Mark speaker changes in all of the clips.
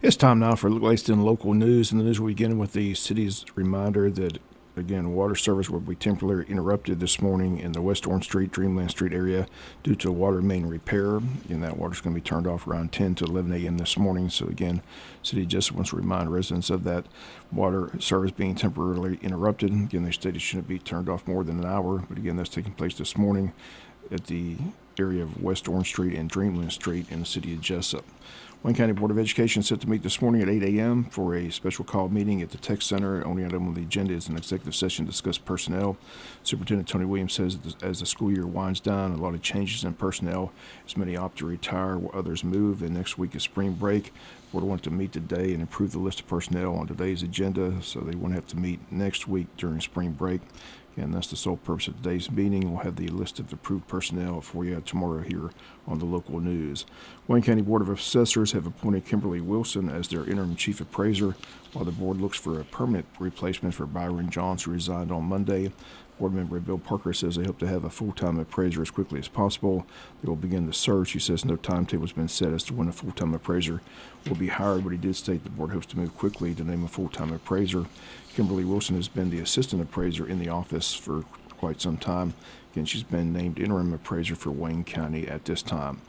Speaker 1: It's time now for latest in local news. And the news will begin with the city's reminder that, again, water service will be temporarily interrupted this morning in the West Orange Street, Dreamland Street area due to a water main repair. And that water is going to be turned off around 10 to 11 a.m. this morning. So, again, City Jesup wants to remind residents of that water service being temporarily interrupted. Again, they stated it shouldn't be turned off more than an hour. But, again, that's taking place this morning at the area of West Orange Street and Dreamland Street in the city of Jesup. Wayne County Board of Education is set to meet this morning at 8 a.m. for a special call meeting at the Tech Center. Only item on the agenda is an executive session to discuss personnel. Superintendent Tony Williams says that as the school year winds down, a lot of changes in personnel, as many opt to retire while others move, and next week is spring break. The board wanted to meet today and improve the list of personnel on today's agenda, so they won't have to meet next week during spring break. And that's the sole purpose of today's meeting. We'll have the list of approved personnel for you tomorrow here on the local news. Wayne County Board of Assessors have appointed Kimberly Wilson as their interim chief appraiser, while the board looks for a permanent replacement for Byron Johns, who resigned on Monday. Board member Bill Parker says they hope to have a full-time appraiser as quickly as possible. They will begin the search. He says no timetable has been set as to when a full-time appraiser will be hired, but he did state the board hopes to move quickly to name a full-time appraiser. Kimberly Wilson has been the assistant appraiser in the office for quite some time. Again, she's been named interim appraiser for Wayne County at this time.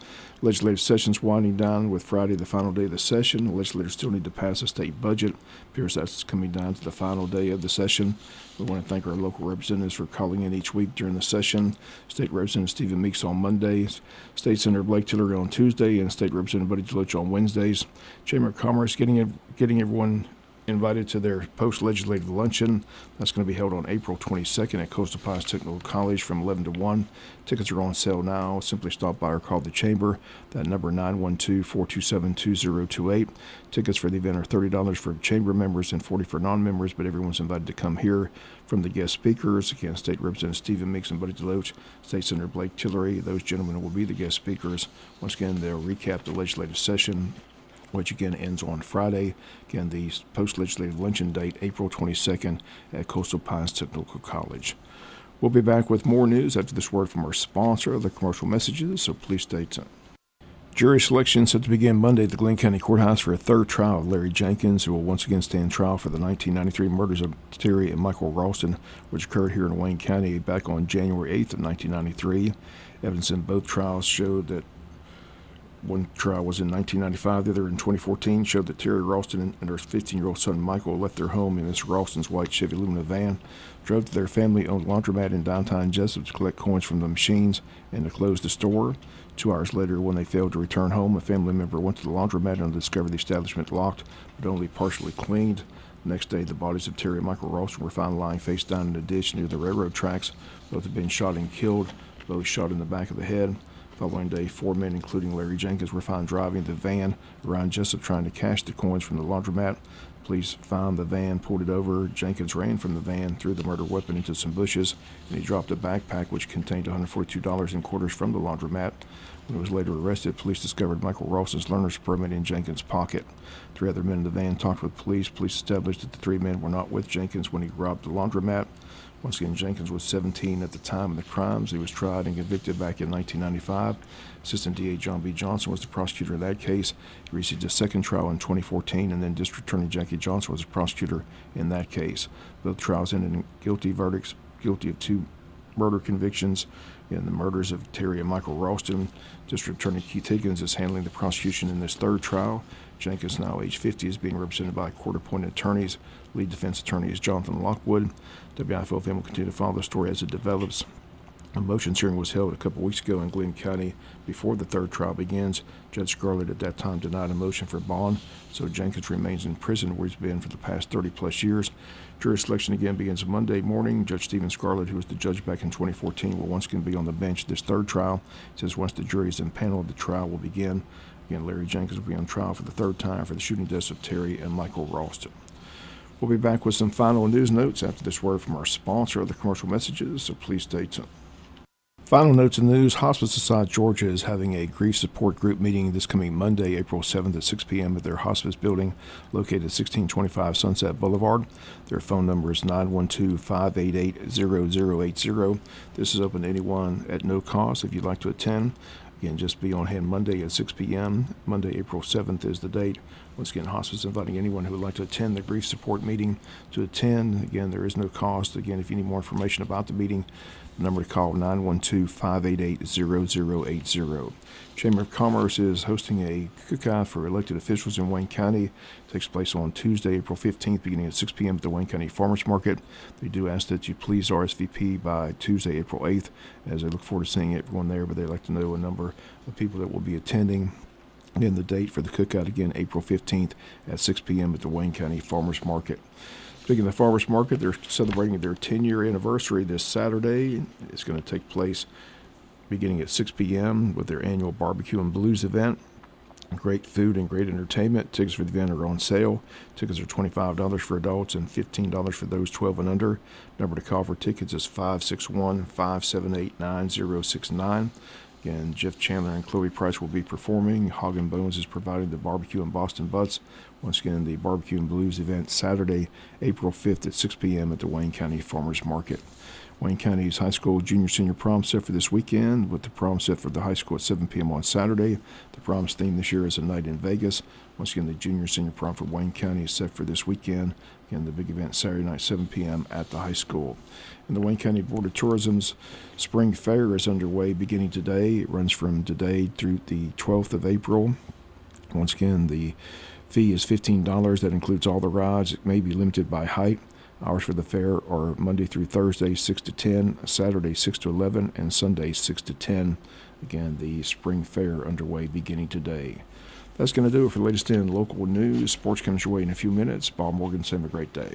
Speaker 1: Legislative session's winding down with Friday the final day of the session. The legislators still need to pass a state budget. Appears that's coming down to the final day of the session. We want to thank our local representatives for calling in each week during the session. State Representative Stephen Meeks on Mondays, State Senator Blake Tillery on Tuesday, and State Representative Buddy Deloach on Wednesdays. Chamber of Commerce getting everyone invited to their post-legislative luncheon. That's going to be held on April 22nd at Coastal Pines Technical College from 11 to 1. Tickets are on sale now. Simply stop by or call the Chamber. That number 912-427-2028. Tickets for the event are $30 for Chamber members and $40 for non-members, but everyone's invited to come here. From the guest speakers, again, State Representative Stephen Meeks and Buddy Deloach, State Senator Blake Tillery. Those gentlemen will be the guest speakers. Once again, they'll recap the legislative session, which again ends on Friday. Again, the post-legislative luncheon date, April 22nd at Coastal Pines Technical College. We'll be back with more news after this word from our sponsor, the commercial messages, so please stay tuned. Jury selection set to begin Monday at the Glenn County Courthouse for a third trial of Larry Jenkins, who will once again stand trial for the 1993 murders of Terry and Michael Ralston, which occurred here in Wayne County back on January 8th of 1993. Evidence in both trials showed that one trial was in 1995, the other in 2014, showed that Terry Ralston and her 15-year-old son Michael left their home in Mr. Ralston's white Chevy Lumina van, drove to their family-owned laundromat in downtown Jesup to collect coins from the machines and to close the store. 2 hours later, when they failed to return home, a family member went to the laundromat and discovered the establishment locked, but only partially cleaned. The next day, the bodies of Terry and Michael Ralston were found lying face down in a ditch near the railroad tracks. Both had been shot and killed, both shot in the back of the head. Following day, 4 men, including Larry Jenkins, were found driving the van around Jesup trying to cash the coins from the laundromat. Police found the van, pulled it over. Jenkins ran from the van, threw the murder weapon into some bushes, and he dropped a backpack which contained $142 in quarters from the laundromat. When he was later arrested, police discovered Michael Ralston's learner's permit in Jenkins' pocket. 3 other men in the van talked with police. Police established that the 3 men were not with Jenkins when he robbed the laundromat. Once again, Jenkins was 17 at the time of the crimes. He was tried and convicted back in 1995. Assistant DA John B. Johnson was the prosecutor in that case. He received a second trial in 2014, and then District Attorney Jackie Johnson was the prosecutor in that case. Both trials ended in guilty verdicts, guilty of 2 murder convictions in the murders of Terry and Michael Ralston. District Attorney Keith Higgins is handling the prosecution in this third trial. Jenkins, now age 50, is being represented by court-appointed attorneys. Lead defense attorney is Jonathan Lockwood. WIFO will continue to follow the story as it develops. A motions hearing was held a couple weeks ago in Glenn County before the third trial begins. Judge Scarlett at that time denied a motion for bond, so Jenkins remains in prison where he's been for the past 30-plus years. Jury selection again begins Monday morning. Judge Stephen Scarlett, who was the judge back in 2014, will once again be on the bench this third trial. He says once the jury is impaneled, the trial will begin. Again, Larry Jenkins will be on trial for the third time for the shooting deaths of Terry and Michael Ralston. We'll be back with some final news notes after this word from our sponsor of the commercial messages, so please stay tuned. Final notes in the news, Hospice Society Georgia is having a grief support group meeting this coming Monday, April 7th at 6 p.m. at their hospice building located at 1625 Sunset Boulevard. Their phone number is 912-588-0080. This is open to anyone at no cost if you'd like to attend. Again, just be on hand Monday at 6 p.m. Monday, April 7th is the date Once again, hospice inviting anyone who would like to attend the grief support meeting to attend. Again, there is no cost. Again, if you need more information about the meeting, the number to call 912-588-0080. Chamber of Commerce is hosting a cookout for elected officials in Wayne County. It takes place on Tuesday, April 15th, beginning at 6 p.m. at the Wayne County Farmers Market. They do ask that you please RSVP by Tuesday, April 8th, as they look forward to seeing everyone there, but they'd like to know a number of people that will be attending. Again, the date for the cookout, again, April 15th at 6 p.m. at the Wayne County Farmers Market. Speaking of the Farmers Market, they're celebrating their 10-year anniversary this Saturday. It's going to take place beginning at 6 p.m. with their annual Barbecue and Blues event. Great food and great entertainment. Tickets for the event are on sale. Tickets are $25 for adults and $15 for those 12 and under. Number to call for tickets is 561-578-9069. Again, Jeff Chandler and Chloe Price will be performing. Hog and Bones is providing the barbecue and Boston Butts. Once again, the Barbecue and Blues event Saturday, April 5th at 6 p.m. at the Wayne County Farmers Market. Wayne County's high school junior senior prom set for this weekend, with the prom set for the high school at 7 p.m. on Saturday. The prom's theme this year is A Night in Vegas. Once again, the junior senior prom for Wayne County is set for this weekend. Again, the big event Saturday night, 7 p.m. at the high school. And the Wayne County Board of Tourism's Spring Fair is underway beginning today. It runs from today through the 12th of April. Once again, the fee is $15. That includes all the rides. It may be limited by height. Hours for the fair are Monday through Thursday, 6 to 10, Saturday, 6 to 11, and Sunday, 6 to 10. Again, the Spring Fair underway beginning today. That's going to do it for the latest in local news. Sports comes your way in a few minutes. Bob Morgan, have a great day.